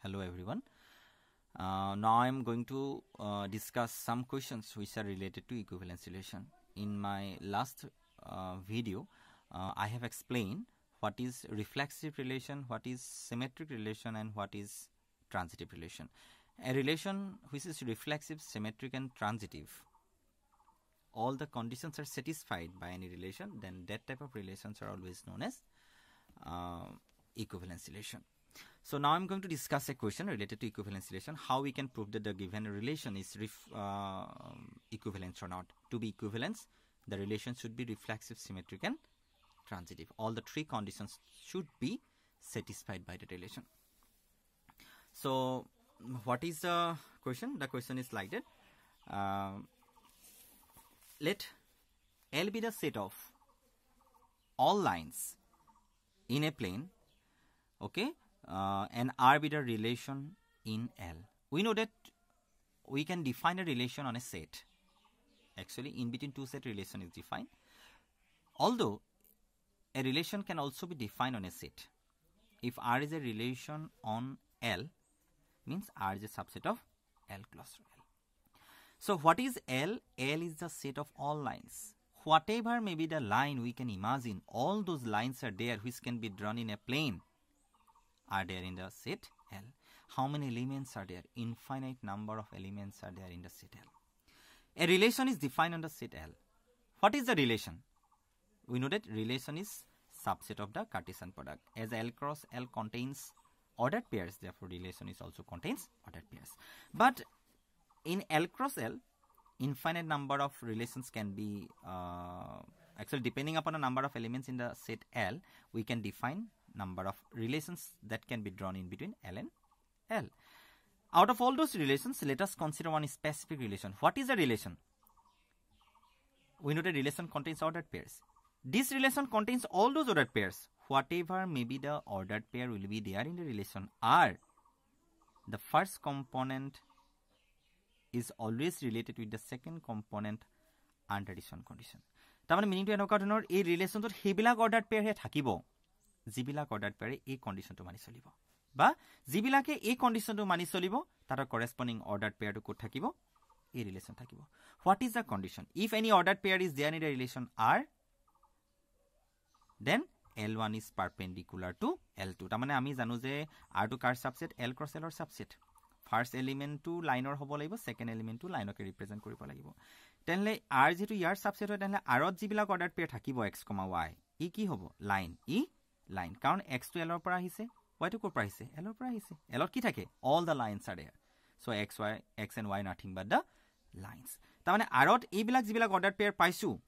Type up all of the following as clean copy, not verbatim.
Hello everyone. Now I am going to discuss some questions which are related to equivalence relation. In my last video, I have explained what is reflexive relation, what is symmetric relation, and what is transitive relation. A relation which is reflexive, symmetric, and transitive, all the conditions are satisfied by any relation, then that type of relations are always known as equivalence relation. So now I'm going to discuss a question related to equivalence relation, how we can prove that the given relation is equivalence or not. To be equivalence, the relation should be reflexive, symmetric, and transitive. All the three conditions should be satisfied by the relation. So what is the question? The question is like that. Let L be the set of all lines in a plane, okay, and R be the relation in L. We know that we can define a relation on a set. Actually, in between two set relation is defined. Although a relation can also be defined on a set. If R is a relation on L, means R is a subset of L cluster L. So what is L? L is the set of all lines. Whatever may be the line we can imagine, all those lines are there which can be drawn in a plane are there in the set L. How many elements are there? Infinite number of elements are there in the set L. A relation is defined on the set L. What is the relation? We know that relation is subset of the Cartesian product. As L cross L contains ordered pairs, therefore relation is also contains ordered pairs. But in L cross L, infinite number of relations can be, actually depending upon the number of elements in the set L, we can define number of relations that can be drawn in between L and L. Out of all those relations, let us consider one specific relation. What is a relation? We know the relation contains ordered pairs. This relation contains all those ordered pairs. Whatever may be the ordered pair will be there in the relation R. The first component is always related with the second component under this one condition. Tamane meaning to enokka dhonor ei relation tot hebilak ordered pair he thakibo. Jibilak ordered pair ei condition to mani cholibo. Ba jibilake ei condition to mani cholibo, tar corresponding ordered pair to kot thakibo, ei relation thakibo. What is the condition? If any ordered pair is there in the relation R, then L1 is perpendicular to L2. Tamane ami janu je R2 car subset L cross L or subset. First element to line or hobo laibo, second element to line ke represent koribo lagibo. Tenle R jetu yar subset hoy tenle R ot jibilak ordered pair thakibo x, y. E ki hobo? Line. E line. Karon x to L or pora ahise, y to ko pora ahise, L or pora ahise. L or ki thake? All the lines are there. So x and y nothing but the lines. Tamane R ot e bilak jibilak ordered pair paisu.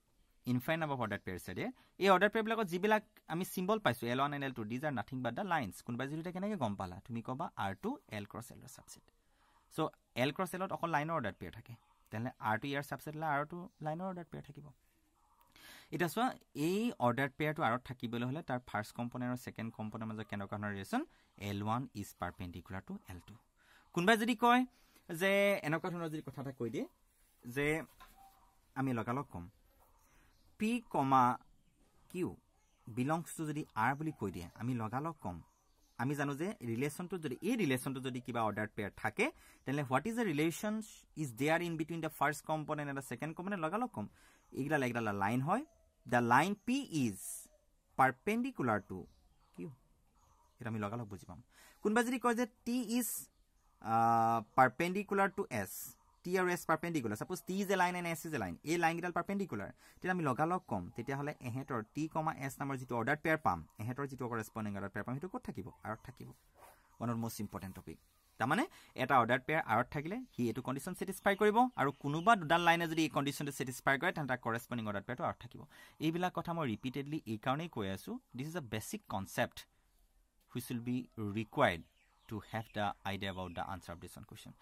Infinite number of ordered pairs are there. A ordered pair bilakot jibilak ami symbol paisu L1 and L2, these are nothing but the lines. Kunba jodi kenake gom pala, tumi koba R2 L cross L subset. So L cross L okol line ordered pair thake. Then R2 yar subset la R2 line ordered pair thakibo. It is a ordered pair to R thakibole hole tar first component or second component majo kenoka dhonor relation L1 is perpendicular to L2. Kunba jodi koy je enoka dhonor jodi kotha ta koi die je ami logalok kom P, Q belongs to the R boli koi die, ami logalok kom. Ami jano je relation to jodi a relation to jodi kiba ordered pair thake, then what is the relation is there in between the first component and the second component logalok kom. Igla line hoy. The line P is perpendicular to Q. Eta ami logalok buji pam. Kunba jodi koi je T is perpendicular to S. T or S perpendicular. Suppose T is a line and S is a line. A line is perpendicular. Then ami logalok kom. Tetia hole ehetor T, S number jitu ordered pair pam. Ehetor jitu corresponding ordered pair pam hitu kot thakibo. R thakibo. One of the most important topic. Tamane eta ordered pair R thakile hi etu condition satisfy koribo aru kunuba dudal line jodi ei condition to satisfy kore tan ta corresponding ordered pair to R thakibo. Ei bila kotha moi repeatedly ei karone koi asu. This is a basic concept which will be required to have the idea about the answer of this one question.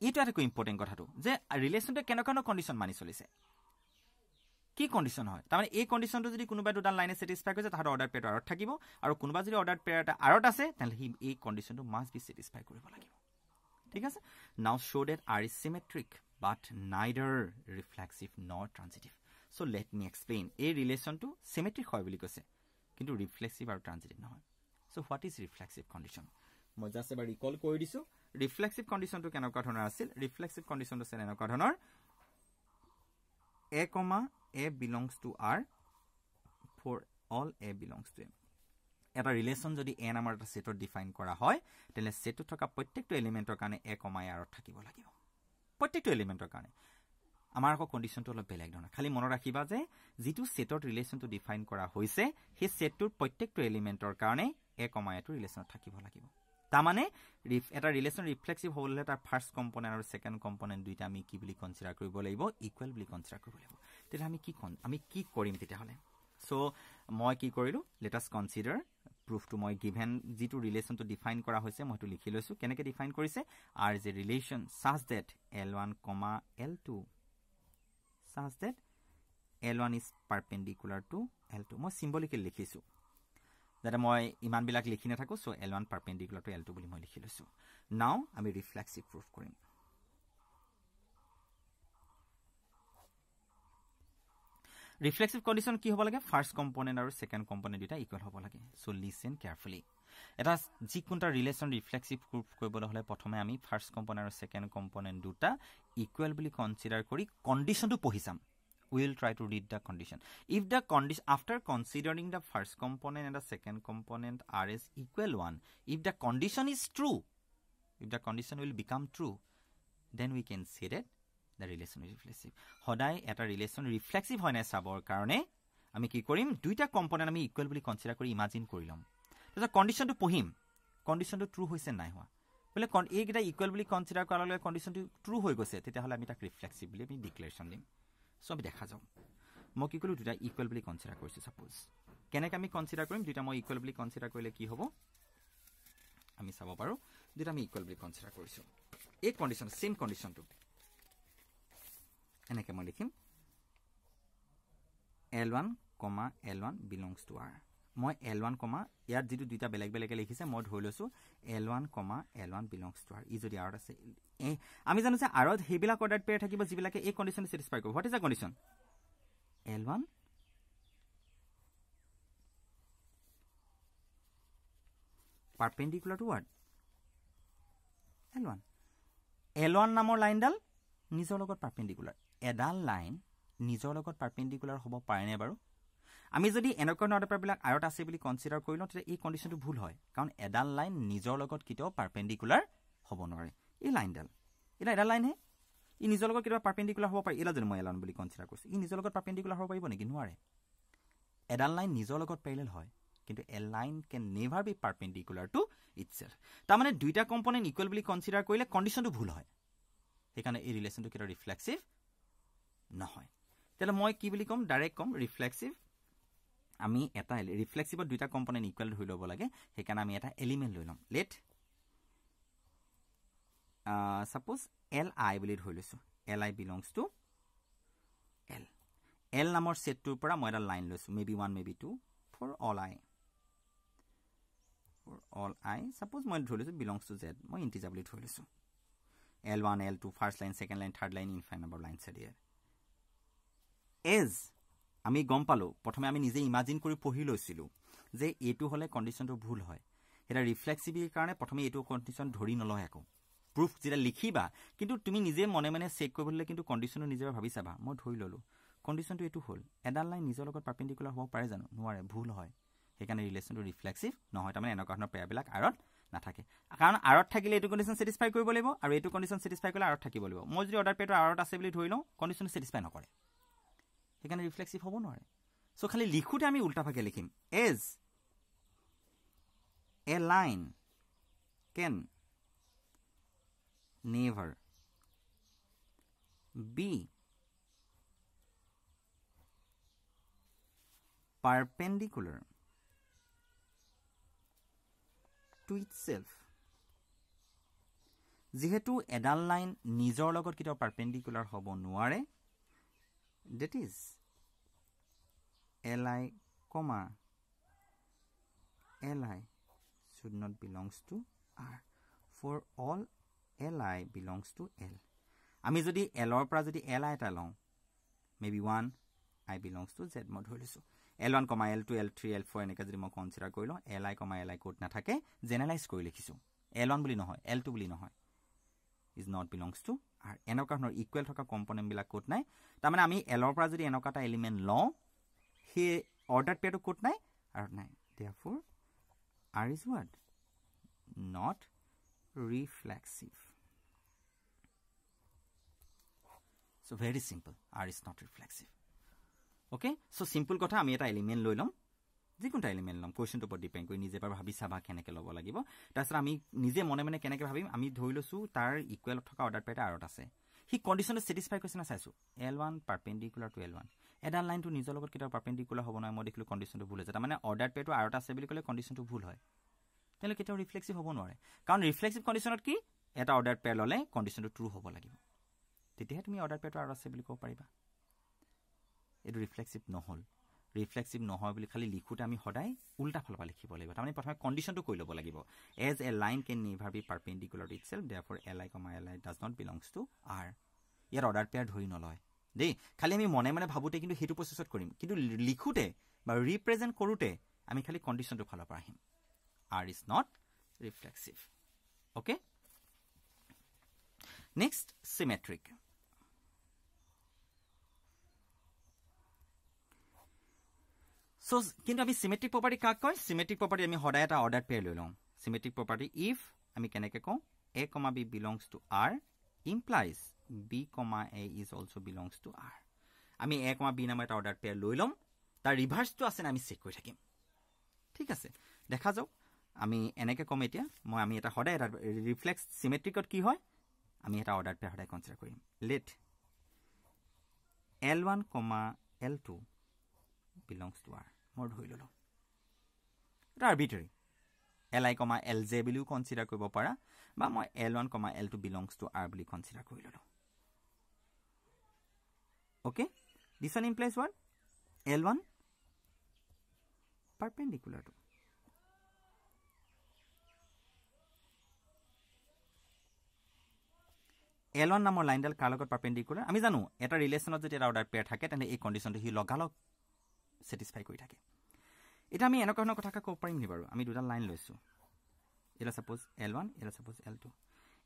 Ito eta ko important kotha to je relation to kenoka condition mani cholise. Ki condition hoy? Tamane ei condition to jodi kunuba dudal line satisfy korise tahar ordered pair to R thakibo aru kunuba jodi ordered pair ta R ase then ei condition to must be satisfy koribo lagibo. Thik ase? Now show that R is symmetric but neither reflexive nor transitive. So let me explain. A relation to symmetric hoy boli kose kintu reflexive or transitive nohoy. So what is reflexive condition? মই just এবাৰ recall কৰি দিছো reflexive কণ্ডিশ্যনটো কেনেকুৱা ধৰণৰ আছিল reflexive কণ্ডিশ্যনটো আছিল এনেকুৱা ধৰণৰ a, a belongs to R for all a belongs to M এটা ৰিলেশ্যন যদি n আমাৰ এটা সেটত ডিফাইন কৰা হয় তেলে সেটত থকা প্ৰত্যেকটো এলিমেন্টৰ কাৰণে a, r থাকিব লাগিব প্ৰত্যেকটো এলিমেন্টৰ কাৰণে আমাৰ আকৌ কণ্ডিশ্যনটো অলপ বেলেগ ধৰণৰ খালি মনত ৰাখিবা যে যেটো সেটত ৰিলেশ্যনটো ডিফাইন কৰা হৈছে সেই সেটটোৰ প্ৰত্যেকটো এলিমেন্টৰ কাৰণে a, a টো ৰিলেশ্যনত থাকিব লাগিব তা মানে এটা ৰিলেশ্যন ৰিফ্লেক্সিভ হ'বলৈ তাৰ ফাৰ্স্ট কম্পোনেন্ট আৰু সেকেন্ড কম্পোনেন্ট দুইটা আমি কি বুলি কনসিডাৰ কৰিব লাগিব ইকুৱেল বুলি কনসিডাৰ কৰিব লাগিব তেলে আমি কি কৰিম তেতিয়া হলে সো মই কি কৰিলো let us consider proof to moi given jitu relation to define kora hoise moi to likhi loisu keneke define korise r is a relation such that l1 l2 such that l1 is perpendicular to l2 moi symbolically likhisu that moi iman bilak likhi na thaku so l1 perpendicular to l2 boli moi likhi loisu now ami reflexive proof korim reflexive condition ki hobo lage first component aru second component duta equal hobo lage so listen carefully eta jikunta relation reflexive proof koribole hole prothome ami first component aru second component duta equal boli consider kori condition tu pohisam we will try to read the condition if the condition after considering the first component and the second component are is equal one if the condition is true if the condition will become true then we can say that the relation is reflexive hodai eta relation reflexive hoy na sabor karone ami ki korim duita component ami equal boli consider kori imagine korilom ta condition tu pohim condition tu true hoise nai hoa bole ei geta equal boli consider korale condition tu true hoy gose tete hole ami ta reflexive boli ami declaration dim so ami dekha jaw mo ki kolu duita equal boli consider korisu suppose keneka ami consider korim duita mo equal boli consider korile ki hobo ami sabo paru duita ami equal boli consider korisu ei condition same condition tu এনেকে মই লিখিম l1, l1 belongs to r মই l1, ইয়াত যেটো দুইটা বেলেগ বেলেগ লিখিছে মই ধৰি লৈছো l1, l1 belongs to r ই যদি r আছে আমি জানো যে r ত হেবিলাক অৰ্ডাৰ পেয়াৰ থাকিব যিবিলাকে এই কন্ডিশন স্যাটিসফাই কৰিব what is the condition l1 perpendicular to what l1 l1 নামৰ লাইনডাল নিজৰ লগত পাৰপেন্ডিকুলাৰ এডাল লাইন নিজৰ লগত পাৰপেন্ডিকুলাৰ হ'ব পাৰে নে বাৰু আমি যদি এনেকুৱা অৰ্ডাৰ বিলাক আৰত আছে বুলি কনসিডাৰ কৰিলো তে এই কন্ডিশনটো ভুল হয় কাৰণ এডাল লাইন নিজৰ লগত কিটো পাৰপেন্ডিকুলাৰ হ'ব নোৱাৰে এই লাইনডাল এটা এডাল লাইন হে ই নিজৰ লগত কিটো পাৰপেন্ডিকুলাৰ হ'ব পাৰে ইলা যদি মই এলান বুলি কনসিডাৰ কৰিছো ই নিজৰ লগত পাৰপেন্ডিকুলাৰ হ'ব পাৰিব নেকি নোৱাৰে এডাল লাইন নিজৰ লগত প্যাৰেলাল হয় কিন্তু a line can never be perpendicular to itself তাৰ মানে দুইটা কম্পোনেন্ট ইকুৱেল বুলি কনসিডাৰ কৰিলে কন্ডিশনটো ভুল হয় সেইকাৰণে এই ৰিলেশনটো কিটো ৰিফ্লেক্সিভ নহয় তেলে মই কি বুলি কম ডাইৰেক্ট কম ৰিফ্লেক্সিভ আমি এটা ৰিফ্লেক্সিভৰ দুইটা কম্পোনেন্ট ইকুৱেল হৈ ল'ব লাগে সেইকাৰণে আমি এটা এলিমেন্ট লৈ লম লেট সাপোজ li বুলি ধৰি লৈছো li belongs to l নামৰ সেটটোৰ পৰা মই এটা লাইন লৈছো maybe 1 maybe 2 for all I suppose মই ধৰি লৈছো belongs to z মই ইন্টিজাৰ বুলি ধৰি লৈছো l1 l2 first line second line third line infinite number lines are here as আমি গম পালো প্ৰথমে আমি নিজে ইমাজিন কৰি পঢ়ি লৈছিলো যে এটো হলে কন্ডিশনটো ভুল হয় এটা ৰিফ্লেক্সিভিটিৰ কাৰণে প্ৰথমে এটো কন্ডিশন ধৰি নলয় আকো proof যেটা লিখিবা কিন্তু তুমি নিজে মনে মনে চেক কৰিবলৈ কিন্তু কন্ডিশনটো নিজে ভাবি চাবা মই ধৰি ললো কন্ডিশনটো এটো হল এডাল লাইন নিজৰ লগত পাৰপেন্ডিকুলাৰ হ'ব পাৰে জানো নোৱাৰে ভুল হয় সেইকাৰণে ৰিলেশনটো ৰিফ্লেক্সিভ নহয় তাৰমানে এনেকুৱা ধৰণৰ পেয়াৰবিলাক আৰত নাথাকে কাৰণ আৰত থাকিলে এটো কন্ডিশন স্যাটিসফাই কৰিব লাগিব আৰু এটো কন্ডিশন স্যাটিসফাই কৰিলে আৰত থাকিব লাগিব মই যদি অৰ্ডাৰ পেয়াৰটো আৰত আছে বুলি ধৰি লওঁ কন্ডিশন স্যাটিসফাই নকৰে সেইকাৰণে ৰিফ্লেক্সিভ হ'ব নোৱাৰে সো খালি লিখুতে আমি উল্টা ভাগে লিখিম as a line can never be perpendicular to itself যেহেতু এডাল লাইন নিজৰ লগত কিটো পাৰপেন্ডিকুলাৰ হ'ব নোৱাৰে that is li should not belongs to r for all li belongs to l আমি যদি l ৰ পৰা যদি li এটা লওঁ maybe 1 I belongs to z মই ধৰি লৈছো l1, l2, l3, l4 এনেকা যদি মই কনসিডাৰ কৰিলো li, li কোড না থাকে জেনাৰেলাইজ কৰি লিখিছো L1 বুলি নহয় L2 বুলি নহয় is not belongs to R এনেকা ধৰণৰ ইকুৱেল থকা কম্পোনেন্ট বিলাক কোট নাই তাৰ মানে আমি L ৰ পৰা যদি এনেকা এটা এলিমেন্ট লওঁ হে অৰ্ডাৰ পেয়াৰটো কোট নাই আৰু নাই therefore R is what not reflexive so very simple R is not reflexive okay so simple কথা আমি এটা এলিমেন্ট লৈ লম যিকোনটা এলিমেন্ট লম কোৱেশ্চনটো ওপৰত ডিপেন্ড কৰি নিজে পাৰ ভাবি চাবা কেনেকৈ ল'ব লাগিব তাৰছত আমি নিজে মনে মনে কেনেকৈ ভাবিম আমি ধৰি লৈছো তাৰ ইকুৱেল থকা অৰ্ডাৰ পেয়াৰটা আৰত আছে হি কন্ডিশনটো স্যাটিসফাই কৰিছে না চাইছো L1 পাৰপেন্ডিকুলাৰ টু L1 এডাল লাইনটো নিজৰ লগত কিটা পাৰপেন্ডিকুলাৰ হ'ব না মই দেখিলো কন্ডিশনটো ভুল হৈছে তাৰ মানে অৰ্ডাৰ পেয়াৰটো আৰত আছে বুলি ক'লে কন্ডিশনটো ভুল হয় তেলে কেতিয়াও ৰিফ্লেক্সিভ হ'ব নোৱাৰে কাৰণ ৰিফ্লেক্সিভ কন্ডিশনত কি এটা অৰ্ডাৰ পেয়াৰ ললে কন্ডিশনটো ট্ৰু হ'ব লাগিব তেতিয়া তুমি অৰ্ডাৰ পেয়াৰটো আৰত আছে বুলি ক'ব পাৰিবা এটো ৰিফ্লেক্সিভ নহল ৰিফ্লেক্সিভ নহয় বুলি খালি লিখুতে আমি সদায় উল্টা ফলপা লিখিব লাগিব তাৰমানে প্ৰথমে কন্ডিশনটো কৈ ল'ব লাগিব as a line can never be perpendicular to itself therefore li, li does not belongs to R ইয়াৰ অৰ্ডাৰ পেয়াৰ ধৰি নলয় দেই খালি আমি মনে মনে ভাবুতে কিন্তু হেতু প্ৰসেসত কৰিম কিন্তু লিখুতে বা ৰিপ্ৰেজেন্ট কৰোতে আমি খালি কন্ডিশনটো ফলপা আহিম R is not reflexive okay next symmetric so কিন্তু আমি symmetric property কাক কয় symmetric property আমি সদায় এটা অৰ্ডাৰ পেয়াৰ লৈ লম symmetric property if আমি কেনেকৈ কওঁ a, b belongs to R implies b, a is also belongs to R আমি a, b নামৰ এটা অৰ্ডাৰ পেয়াৰ লৈ লম তাৰ ৰিভাৰ্সটো আছে না আমি চেক কৰি থাকিম ঠিক আছে দেখা যাওক আমি এনেকৈ কম এতিয়া মই আমি এটা সদায় এটা ৰিফ্লেক্স সিমেট্ৰিকত কি হয় আমি এটা অৰ্ডাৰ পেয়াৰ সদায় কনসিডাৰ কৰিম let L1, L2 belongs to R মোৰ ধৰি ললো এটা আৰবিট্ৰাৰি li, lj বুলিও কনসিডাৰ কৰিব পাৰা বা মই L1, L2 belongs to R বুলি কনসিডাৰ কৰি ললো okay this one implies what L1 perpendicular to L1 নামৰ লাইনডাল কাৰ লগত পাৰপেন্ডিকুলাৰ আমি জানো এটা ৰিলেচনত যদি এটা অৰ্ডাৰ পেয়াৰ থাকে তেনে এই কন্ডিশনটো হি লগালক স্যাটিসফাই কৰি থাকে এটা আমি এনেকুৱা ধৰণৰ কথা ক'ব পাৰিম নি বাৰু আমি দুটা লাইন লৈছো এলা সাপোজ L1 এলা সাপোজ L2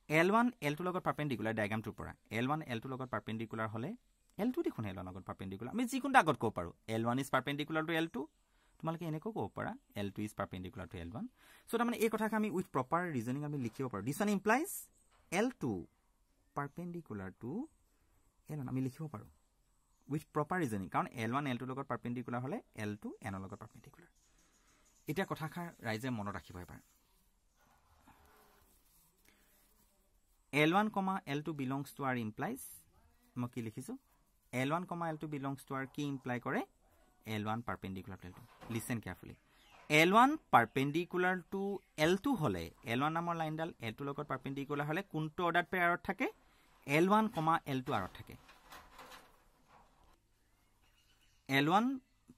L1 L2 লগত পাৰপেন্ডিকুলাৰ ডায়াগ্ৰামটোৰ পৰা L1 L2 লগত পাৰপেন্ডিকুলাৰ হলে L2 দেখোন L1 লগত পাৰপেন্ডিকুলাৰ আমি যিকোনটা আগত ক'ব পাৰো L1 is perpendicular to L2 তোমালকে এনেকৈ ক'ব পাৰা L2 is perpendicular to L1 so তাৰমানে এই কথাকে আমি উইথ প্ৰপাৰ ৰিজনিং আমি লিখিব পাৰো this one implies L2 perpendicular to L1 আমি লিখিব পাৰো with proper reasoning কাৰণ L1 L2 লগত perpendicular হলে L2 N লগত perpendicular এটা কথাখাৰ ৰাইজে মনত ৰাখিব এবাৰ L1, L2 belongs to R implies মই কি লিখিছো L1, L2 belongs to R কি ইমপ্লাই কৰে L1 perpendicular to L2 listen carefully L1 perpendicular to L2 হলে L1 নামৰ লাইনডাল L2 লগত perpendicular হলে কোনটো অৰ্ডাৰ পেয়াৰত থাকে L1, L2 আৰত থাকে L1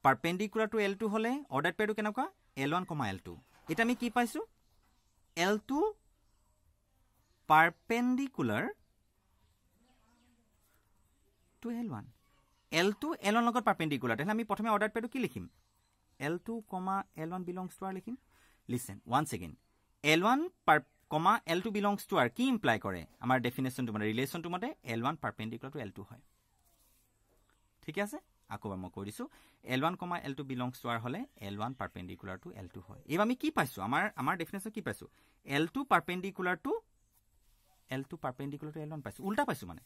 perpendicular to L2 হলে অৰ্ডাৰ পেয়াৰটো কেনেকুৱা L1, L2 এটা আমি কি পাইছো L2 perpendicular to L1 L2 L1 লগত perpendicular তেনে আমি প্ৰথমে অৰ্ডাৰ পেয়াৰটো কি লিখিম L2, L1 belongs to R লিখিম listen once again L1 L2 belongs to R কি ইমপ্লাই কৰে আমাৰ ডেফিনেশনটো মানে ৰিলেশনটো মতে L1 perpendicular to L2 হয় ঠিক আছে আকৌবাৰ মই কৈ দিছো L1, L2 belongs to R হলে L1 perpendicular to L2 হয় এবা আমি কি পাইছো আমাৰ ডেফিনেশন কি পাইছো L2 perpendicular to L1 পাইছো উল্টা পাইছো মানে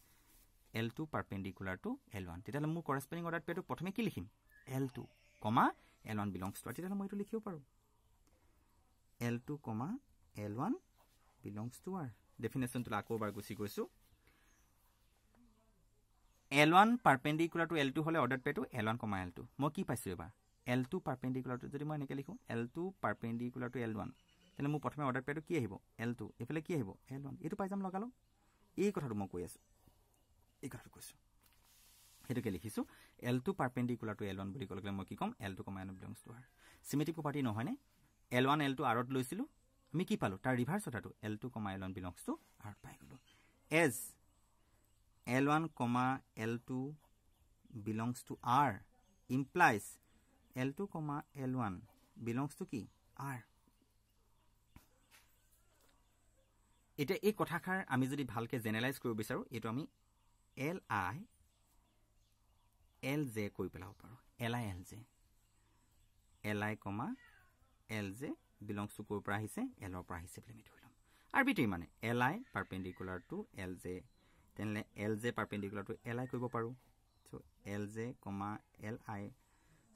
L2 perpendicular to L1 তেতিয়ালে মোৰ কৰেসপন্ডিং অৰ্ডাৰ পেয়াৰটো প্ৰথমে কি লিখিম L2, L1 belongs to R তেতিয়ালে মই এটো লিখিব পাৰো L2, L1 belongs to R definition to আকৌবাৰ গুছি গৈছো L1 perpendicular to L2 হলে অৰ্ডাৰ পেয়াৰটো L1, L2 মই কি পাইছো এবাৰ L2 perpendicular to যদি মই এনেকৈ লিখো L2 perpendicular to L1 তেনে মোৰ প্ৰথমে অৰ্ডাৰ পেয়াৰটো কি আহিব L2 এফালে কি আহিব L1 এটো পাই যাম লগালো এই কথাটো মই কৈ আছো এই কথাটো কৈছো হেতুকে লিখিছো L2 perpendicular to L1 বুলি ক'লে মই কি কম L2, L1 belongs to R symmetric property নহয় নে L1 L2 আৰত লৈছিলো আমি কি পালো তাৰ ৰিভাৰ্স হতাটো L2, L1 belongs to R পাই গলো as L1, L2 belongs to R implies L2, L1 belongs to কি R এটা এই কথাষাৰ আমি যদি ভালকে জেনেৰালাইজ কৰিব বিচাৰো এটো আমি li lj কৈ পেলাব পাৰো li lj li, lj belongs to কৰ পৰা আহিছে l ৰ পৰা আহিছে বুলি আমি ধৰিলাম আৰবিট্ৰেৰী মানে li perpendicular to lj তেনলে lj perpendicular to li কৰিব পাৰো so lj, li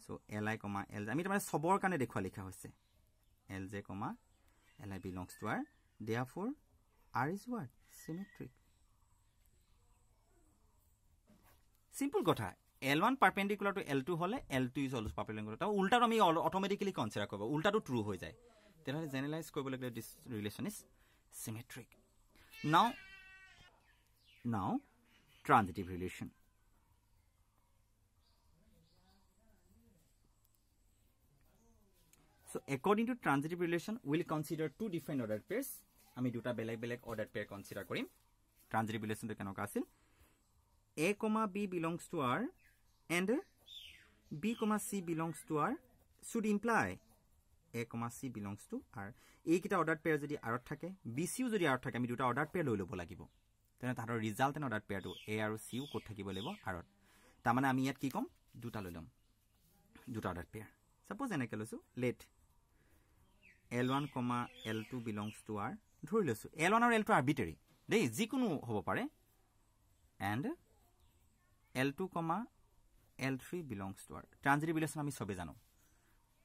so li, lj আমি মানে সবৰ কাৰণে দেখুৱা লিখা হৈছে lj, li belongs to r therefore r is what symmetric simple কথা L1 perpendicular to L2 হলে L2 is also perpendicular to উল্টাটো আমি automatically consider কৰিব উল্টাটো true হৈ যায় তেনহলে জেনাৰেলাইজ কৰিব লাগিলে this relation is symmetric now transitive relation so according to transitive relation we'll consider two different ordered pairs আমি দুটা বেলেগ ordered pair consider কৰিম transitive relation to কেনেকা আছিল a, b belongs to r and b, c belongs to r should imply a, c belongs to r এইকিটা ordered pair যদি r ত থাকে b, c ও যদি r ত থাকে আমি দুটা ordered pair লৈ লব লাগিব তেনে তাহাতৰ resultant ordered pair টো a আৰু c ও কত থাকিব লাগিব r ত তাৰ মানে আমি ইয়াত কি কম দুটা লৈ লম দুটা ordered pair suppose এনেকে লৈছো let L1, L2 belongs to r ধৰি লৈছো L1 আৰু L2 arbitrary দেই যিকোনো হ'ব পাৰে and L2, L3 belongs to r transitive relation আমি সবে জানো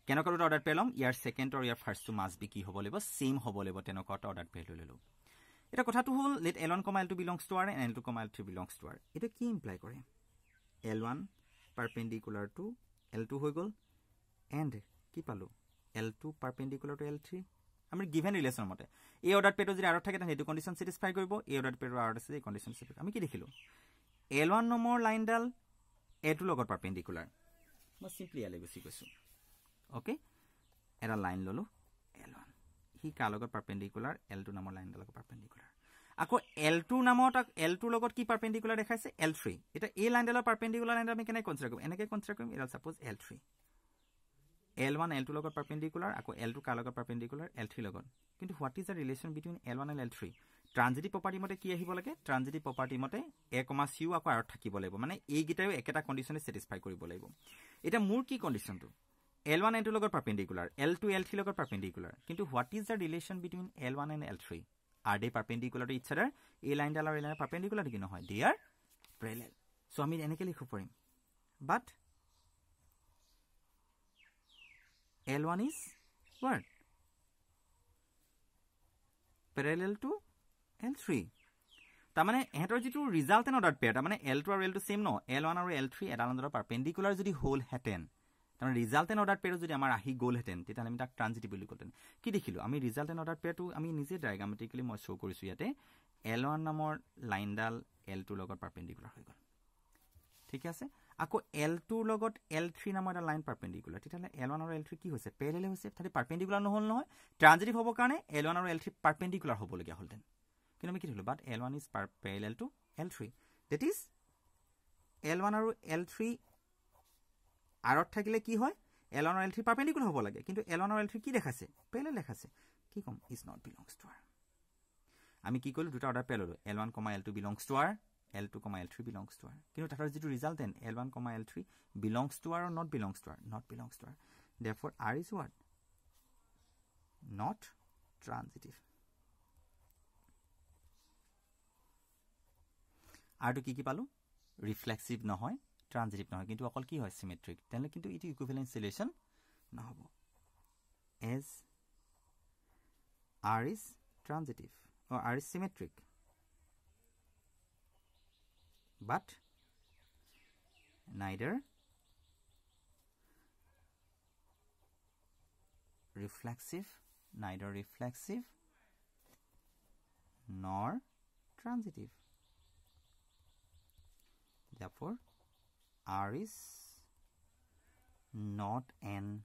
কেনকা দুটা অর্ডার পেলাম ইয়ার সেকেন্ড আর ইয়ার ফার্স্ট টু মাস্ট বি কি হ'ব লাগিব সেম হ'ব লাগিব তেনকা এটা অর্ডার পে লৈ ললো এটা কথাটো হল let L1, L2 belongs to r and L2, L3 belongs to r এটা কি ইমপ্লাই কৰে L1 perpendicular to L2 হৈ গল and কি পালো L2 perpendicular to L3 আমি গিভেন রিলেশন মতে এই অর্ডার পেটো যদি আর থাকে তাহলে এটো কন্ডিশন স্যাটিসফাই কৰিব এই অৰ্ডাৰ পেটো আৰ আছে এই কন্ডিশন স্যাটিসফাই আমি কি দেখিলো L1 নম্বৰ লাইনডাল A2 লগত পারপেন্ডিকুলার মই সিম্পলি আলে গুছি কৈছো ওকে এটা লাইন ললো L1 হি কা লগত পারপেন্ডিকুলার L2 নম্বৰ লাইনডাল লগত পাৰপেন্ডিকুলাৰ আকৌ L2 নামত L2 লগত কি পাৰপেন্ডিকুলাৰ দেখাইছে L3 এটা এই লাইনডালৰ পাৰপেন্ডিকুলাৰ লাইনডাল আমি কেনে কনসিডাৰ কৰিম এনেকে কনসিডাৰ কৰিম এটা সাপোজ L3 L1 L2 লগত পারপেন্ডিকুলার আকৌ L2 কা লগত পারপেন্ডিকুলার L3 লগত কিন্তু what is the relation between L1 and L3 transitive property মতে কি আহিব লাগে ট্রানজিটিভ প্রপার্টি মতে a, c আকৌ আর থাকিব লাগিব মানে এই গিটাও একেটা কন্ডিশনে স্যাটিসফাই কৰিব লাগিব এটা মোৰ কি কন্ডিশনটো L1 L2 লগত পারপেন্ডিকুলার L2 L3 লগত পারপেন্ডিকুলার কিন্তু what is the relation between L1 and L3 are they perpendicular to each other এই লাইনডাল আৰু এই লাইন পাৰপেন্ডিকুলাৰ কি নহয় they are parallel সো আমি এনেকে লিখিব পাৰিম but L1 is what parallel to L3 তাৰ মানে এহেতৰ যেটো ৰিজাল্টেন্ট অৰ্ডাৰ পেয়াৰ তাৰ মানে L2 আৰু L2 সেম ন L1 আৰু L3 এটা আনন্দৰ পাৰপেন্ডিকুলাৰ যদি হোল হেতেন তাৰ মানে ৰিজাল্টেন্ট অৰ্ডাৰ পেয়াৰ যদি আমাৰ আহি গল হেতেন তেতিয়া আমি তাক ট্ৰানজিটিভ বুলি কলতেন কি দেখিলো আমি ৰিজাল্টেন্ট অৰ্ডাৰ পেয়াৰটো আমি নিজে ডায়াগ্ৰামেটিক্যালি মই শো কৰিছো ইয়াতে L1 নামৰ লাইনডাল L2 লগত পাৰপেন্ডিকুলাৰ হৈ গল ঠিক আছে আকৌ L2 লগত L3 নামৰ এটা লাইন পাৰপেন্ডিকুলাৰ তেতিয়ালে L1 আৰু L3 কি হৈছে প্যাৰালাল হৈছে তাতে পাৰপেন্ডিকুলাৰ নহল নহয় ট্ৰানজিটিভ হ'ব কাৰণে L1 আৰু L3 পাৰপেন্ডিকুলাৰ হ'ব লগিয়া হলতেন কিন্তু আমি কি ধৰিলো বাট L1 is parallel to L3 that is L1 আৰু L3 আৰত থাকিলে কি হয় L1 আৰু L3 পাৰপেন্ডিকুলাৰ হ'ব লাগে কিন্তু L1 আৰু L3 কি দেখাছে প্যারালাল দেখাছে কি কম is not belongs to r আমি কি কইলো দুটা অর্ডার পেয়ার ললো L1, L2 belongs to r L2, L3 belongs to r কিন্তু তাহার যেটো রিজাল্টেন্ট L1, L3 belongs to r or not belongs to r not belongs to r therefore r is what not transitive r to কি পালো reflexive নহয় transitive নহয় কিন্তু অকল কি হয় সিমেট্রিক তেনে কিন্তু ইটো ইকুইভ্যালেন্স রিলেশন না হ'ব as r is transitive or r is symmetric but neither reflexive nor transitive therefore r is not an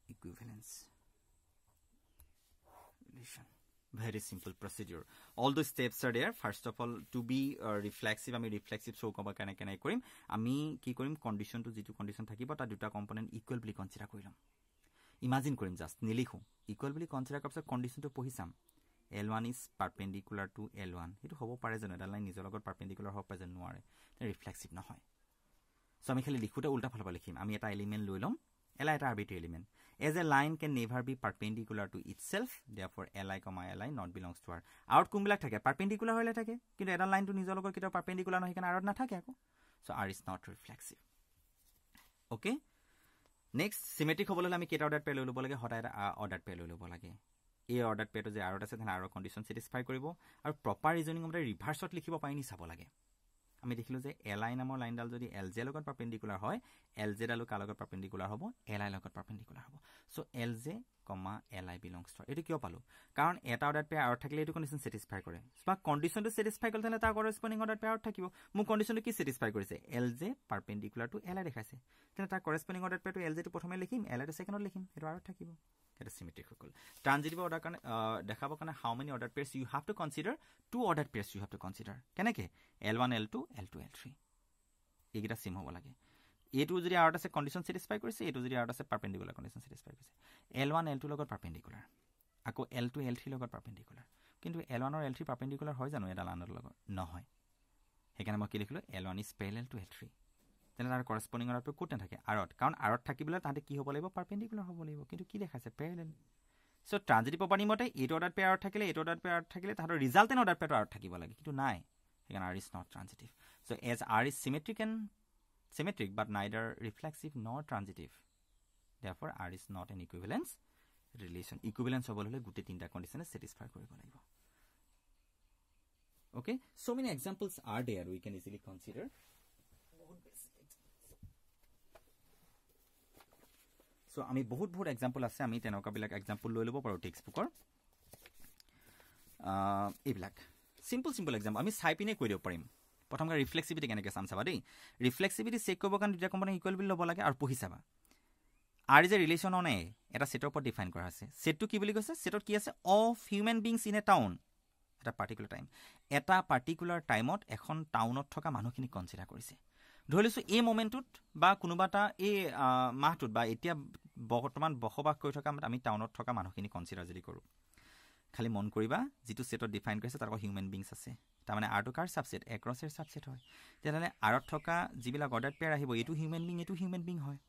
equivalence relation very simple procedure all the steps are there first of all to be reflexive ami reflexive show koba kana korim ami ki korim condition to jitu condition thakibo ta duta component equal bli consider koilam imagine কৰিম just নিলিখো equal বুলি consider কৰাৰ পিছত কণ্ডিশ্যনটো পঢ়ি চাম L1 is perpendicular to L1 সেইটো হ'ব পাৰে জানো এটা লাইন নিজৰ লগত পাৰপেণ্ডিকুলাৰ হ'ব পাৰে জানো নোৱাৰে ৰিফ্লেক্সিভ নহয় সো আমি খালি লিখোতে উল্টা ফালৰ পৰা লিখিম আমি এটা এলিমেন্ট লৈ লম Li এটা আৰবিট্ৰাৰী element as a line can never be perpendicular to itself therefore Li, not belongs to R out কোনবিলাক থাকে পাৰপেণ্ডিকুলাৰ হ'লে থাকে কিন্তু এটা লাইনটো নিজৰ লগত কেতিয়াও পাৰপেণ্ডিকুলাৰ নহয় কাৰণ আউট নাথাকে আকৌ so R is not reflexive okay next symmetric হ'বলৈ আমি কেটা অৰ্ডাৰ পেয়াৰ লৈ ল'ব লাগে হঠাৎ অৰ্ডাৰ পেয়াৰ লৈ ল'ব লাগে এই অৰ্ডাৰ পেয়াৰটো যে আৰত আছে তেনে আৰৰ কণ্ডিশ্যন স্যাটিসফাই কৰিব আৰু প্ৰপাৰ ৰিজনিং মতে ৰিভাৰ্সত লিখিব পাৰি নি চাব লাগে আমি দেখিলো যে Li নামৰ লাইনডাল যদি Lj লগত পাৰপেণ্ডিকুলাৰ হয় Lj ডালো কাৰ লগত পাৰপেণ্ডিকুলাৰ হ'ব Li লগত পাৰপেণ্ডিকুলাৰ হ'ব so Lj, Li belongs to এটো কিয় পালো কাৰণ এটা অৰ্ডাৰ পেয়াৰ আৰত থাকিলে এটো কণ্ডিশ্যন স্যাটিসফাই কৰে সো কণ্ডিশ্যনটো স্যাটিসফাই কৰিলে তাৰ কৰেসপন্ডিং অৰ্ডাৰ পেয়াৰ থাকিব মু কণ্ডিশ্যনটো কি স্যাটিসফাই কৰিছে Lj পাৰপেণ্ডিকুলাৰ টু Li দেখাইছে তেনে তাৰ কৰেসপন্ডিং অৰ্ডাৰ পেয়াৰটো Lj টো প্ৰথমে লিখিম Li টো সেকেন্ডত লিখিম এটো আৰত থাকিব এটা সিমেট্ৰিক হল ট্ৰানজিটিভ অৰ্ডাৰ কাৰণে দেখাব কাৰণে how many order pairs you have to consider to order pairs you have to consider কেনেকে L1 L2 L2 L3 এইগিটা সিম হ'ব লাগে এটো যদি আউট আছে কন্ডিশন স্যাটিসফাই কৰিছে এটো যদি আউট আছে পাৰপেণ্ডিকুলাৰ কন্ডিশন স্যাটিসফাই কৰিছে L1 L2 লগত পাৰপেণ্ডিকুলাৰ আকৌ L2 L3 লগত পাৰপেণ্ডিকুলাৰ কিন্তু L1 আৰু L3 পাৰপেণ্ডিকুলাৰ হয় জানো এটা লাইনৰ লগত নহয় হেকানে মই কি লিখিলো L1 is parallel to L3 তেনে তাৰ কৰেসপন্ডিং অৰ্ডাৰটো কোট নাথাকে আৰত কাৰণ আৰত থাকিবলৈ তাতে কি হ'ব লাগিব পাৰপেণ্ডিকুলাৰ হ'ব লাগিব কিন্তু কি দেখাইছে প্যাৰালেল সো ট্ৰানজিটিভ প্ৰপাৰ্টি মতে এইটো অৰ্ডাৰ পেয়াৰ থাকিলে এইটো অৰ্ডাৰ পেয়াৰ থাকিলে তাহতৰ ৰিজাল্টেন্ট অৰ্ডাৰ পেয়াৰ আৰত থাকিব লাগে কিন্তু নাই হেকানে R is not transitive so as R is symmetric but neither reflexive nor transitive therefore R is not an equivalence relation equivalence হ'ব হলে গুটে তিনটা কন্ডিশনে স্যাটিসফাই কৰিব লাগিব okay so many examples are there we can easily consider so আমি বহুত example আছে আমি তেনেকা বিলাক এক্সাম্পল লৈ লব পাৰো টেক্সট বুকৰ এইবিলাক সিম্পল এক্সাম্পল আমি চাই পিনে কৈ দিব পাৰিম প্ৰথমে ৰিফ্লেক্সিভিটি কেনেকৈ চাম চাবা দেই ৰিফ্লেক্সিভিটি চেক কৰিব কাৰণে দুটা কম্পোনেন্ট ইকুৱেল বুলি ল'ব লাগে আৰু পঢ়ি চাবা R is a relation on A এটা সেটৰ ওপৰত ডিফাইন কৰা আছে সেটটো কি বুলি কৈছে সেটত কি আছে of human beings in a town এটা পাৰ্টিকুলাৰ টাইমত এখন টাউনত থকা মানুহখিনি কনসিডাৰ কৰিছে ধৰিছো এই মোমেন্টত বা কোনোবাটা এই মাহটোত বা এতিয়া বৰ্তমান বসবাস কৰি থকা আমি টাউনত থকা মানুহখিনি কনসিডাৰ যদি কৰো খালি মন কৰিবা যেটো সেটত ডিফাইন কৰিছে তাৰ হিউম্যান বিংস আছে তাৰ মানে R টো কাৰ সাবসেট A ক্ৰছ এৰ সাবসেট হয় তেতিয়ালে আৰত থকা যিবিলাক অৰ্ডাৰ পেয়াৰ আহিব এটো হিউম্যান বিং হয়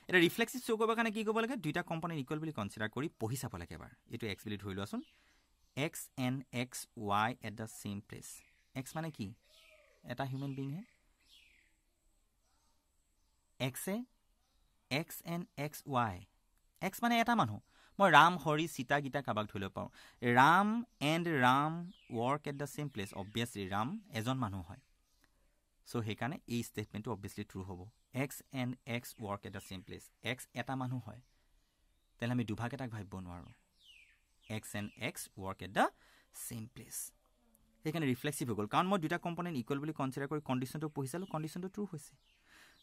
এটা ৰিফ্লেক্সিভ শো কৰিব কাৰণে কি কৰিব লাগে দুইটা কম্পোনেন্ট ইকুৱেল বুলি কনসিডাৰ কৰি পঢ়ি চাব লাগে এবাৰ এটো x বুলি ধৰি লোৱাছোন x and x y at the same place x মানে কি এটা হিউম্যান বিং হে x and x y x মানে এটা মানুহ মই ৰাম হৰি সীতা গীতা কাবাক ধৰিব পাওঁ Ram and ram work at the same place obviously Ram এজন মানুহ হয় সো হেকানে এই স্টেটমেন্টটো obviously ট্ৰু হ'ব x and x work at the same place x এটা মানুহ হয় তেলে আমি দুভাগ এটাক ভাবিব নোৱাৰো x and x work at the same place হেকানে ৰিফ্লেক্সিভ হৈ গল কাৰণ মই দুটা কম্পোনেন্ট ইকুৱেল বুলি কনসিডাৰ কৰি কন্ডিশনটো পঢ়িছালো কন্ডিশনটো ট্ৰু হৈছে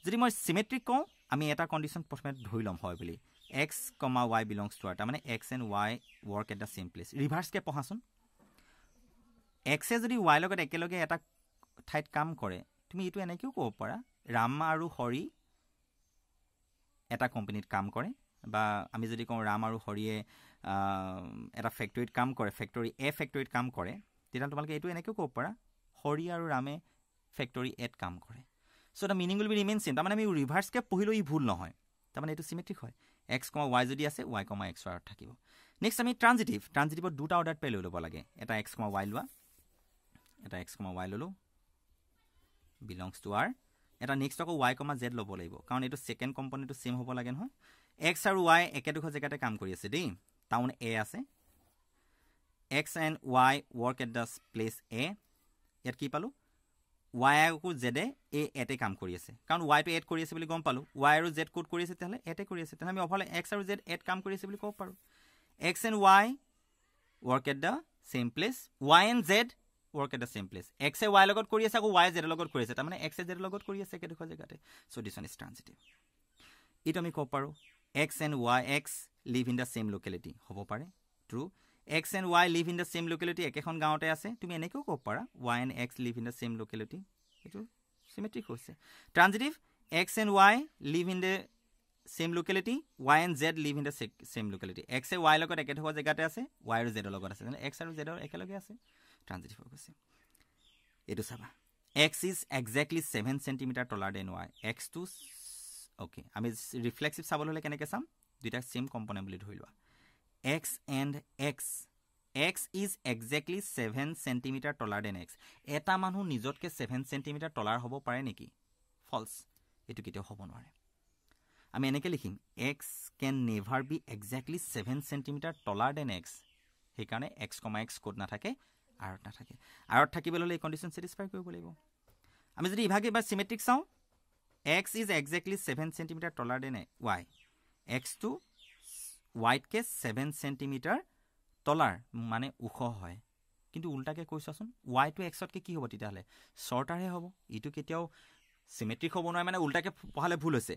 যদি মই সিমেট্ৰিক কওঁ আমি এটা কন্ডিশন প্ৰথমে ধৰি লম হয় বুলি x, y belongs to R তাৰ মানে x and y work at the same place ৰিভাৰ্স K পঢ়াছোন x এ যদি y লগত একেলগে এটা ঠাইত কাম কৰে তুমি ইটো এনেকেও ক'ব পাৰা ৰাম আৰু হৰি এটা কোম্পানীত কাম কৰে বা আমি যদি কওঁ ৰাম আৰু হৰিয়ে এটা ফ্যাক্টৰীত কাম কৰে ফ্যাক্টৰী এ ফ্যাক্টৰীত কাম কৰে তেতিয়া তোমালোকে এটো এনেকেও ক'ব পাৰা হৰি আৰু ৰামে ফ্যাক্টৰী এত কাম কৰে so the meaning will be remain same তাৰ মানে আমি ৰিভাৰ্স কে পঢ়িলো ই ভুল নহয় তাৰ মানে এটো সিমেট্ৰিক হয় x, y যদি আছে y, x আৰত থাকিব নেক্সট আমি ট্ৰানজিটিভত দুটা অৰ্ডাৰ পে লৈ ল'ব লাগে এটা x, y লোৱা এটা x, y ললো belongs to R এটা নেক্সট আকৌ y, z ল'ব লাগিব কাৰণ এটো সেকেন্ড কম্পোনেন্টটো সেম হ'ব লাগে নহয় x আৰু y একেডোখৰ জেগাতে কাম কৰি আছে দেই টাউন A আছে x and y work at the place A ইয়াত কি পালো y আকৌ z এ এতে কাম কৰি আছে কাৰণ y টো এড কৰি আছে বুলি গম পালো y আৰু z কোড কৰি আছে তেলে এতে কৰি আছে তেনে আমি অফালে x আৰু z এড কাম কৰি আছে বুলি ক'ব পাৰো x and y work at the same place y and z work at the same place x A y লগত কৰি আছে আকৌ y z লগত কৰি আছে তাৰ মানে x এ z লগত কৰি আছে কেডোখৰ জেগাতে সো দিস ওয়ান ইজ ট্ৰানজিটিভ ইটো আমি ক'ব পাৰো x and y x live in the same locality হ'ব পাৰে true x and y live in the same locality একেখন গাঁৱতে আছে তুমি এনেকেও ক'ব পাৰা y and x live in the same locality এটো সিমেট্ৰিক হৈছে ট্ৰানজিটিভ x and y live in the same locality, y and z live in the same locality. X e y লগত একে থকা জেগাতে আছে, y আৰু z লগত আছে। মানে x আৰু z একেলগে আছে, ট্ৰানজিটিভ হৈ গৈছে। এইটো চাবা, x is exactly 7 cm taller than y. x to okay, আমি রিফ্লেক্সিভ চাবলৈ হলে কেনেকৈ চাম? দুইটা সেম কম্পোনেন্ট বুলি ধৰি লোৱা। x and x, x is exactly 7 cm taller than x. এটা মানুহ নিজতকে 7 cm taller হ'ব পাৰে নেকি? ফলছ, এটো কেতিয়াও হ'ব নোৱাৰে। আমি এনেকৈ লিখিম, x can never be exactly 7 cm taller than x. সেইকাৰণে x, x ক'ত নাথাকে? আৰত নাথাকে। আৰত থাকিবলৈ হ'লে এই কণ্ডিশ্যন ছেটিছফাই কৰিব লাগিব। আমি যদি ইভাগে বা চিমেট্ৰিক চাওঁ, x is exactly 7 cm taller than y. x to y K 7 cm taller মানে ওখ হয়। কিন্তু উল্টাকে কৈছোৱাচোন, y to x তকে কি হ'ব তেতিয়াহ'লে? শৰ্টাৰহে হ'ব। এইটো কেতিয়াও চিমেট্ৰিক হ'ব নোৱাৰে, মানে উল্টাকে পঢ়ালে ভুল হৈছে।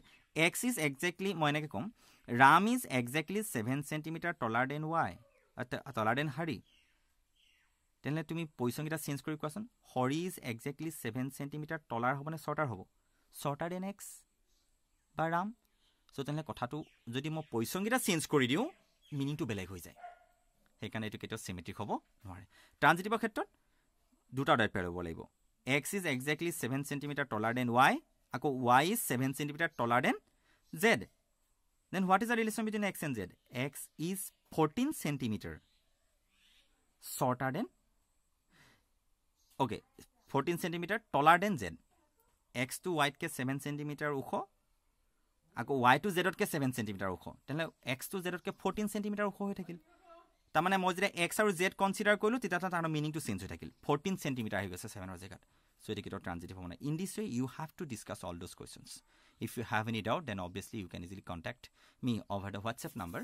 x is exactly, মই এনেকৈ ক'ম, Ram is exactly 7 cm taller than y, taller than Hari. তেনেহ'লে তুমি পজিশ্যনকেইটা চেঞ্জ কৰি কোৱাচোন, Hari is exactly 7 cm taller হ'ব নে শৰ্টাৰ হ'ব? শৰ্টাৰ দেন এক্স বা ৰাম। চ' তেনেহ'লে কথাটো যদি মই পজিশ্যনকেইটা চেঞ্জ কৰি দিওঁ, মিনিংটো বেলেগ হৈ যায়। সেইকাৰণে এইটো কেতিয়াও চিমেট্ৰিক হ'ব নোৱাৰে। ট্ৰানজিটিভৰ ক্ষেত্ৰত দুটা অৰ্ডাৰ পেয়াৰ হ'ব লাগিব। x is exactly 7 cm taller than y, আকৌ y is 7 cm taller than z. Then what is the relation between x and z? x is 14 cm shorter than, okay, 14 cm taller than z. x to y K 7 cm ওখ, আকৌ y to z K 7 cm ওখ। তেনেহ'লে x to z K 14 cm ওখ হৈ থাকিল। তাৰমানে মই যেতিয়া x আৰু z কনচিডাৰ কৰিলোঁ, তেতিয়া তাৰ মিনিংটো চেঞ্জ হৈ থাকিল। 14 cm হৈ গৈছে 7ৰ জেগাত। চ' এইটো কেতিয়াও ট্ৰানজিটিভ হ'ব নাই। In this way you have to discuss all those questions. If you have any doubt, then obviously you can easily contact me over the WhatsApp number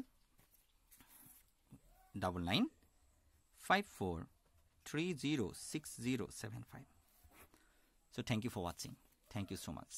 9954306075. So thank you for watching. Thank you so much.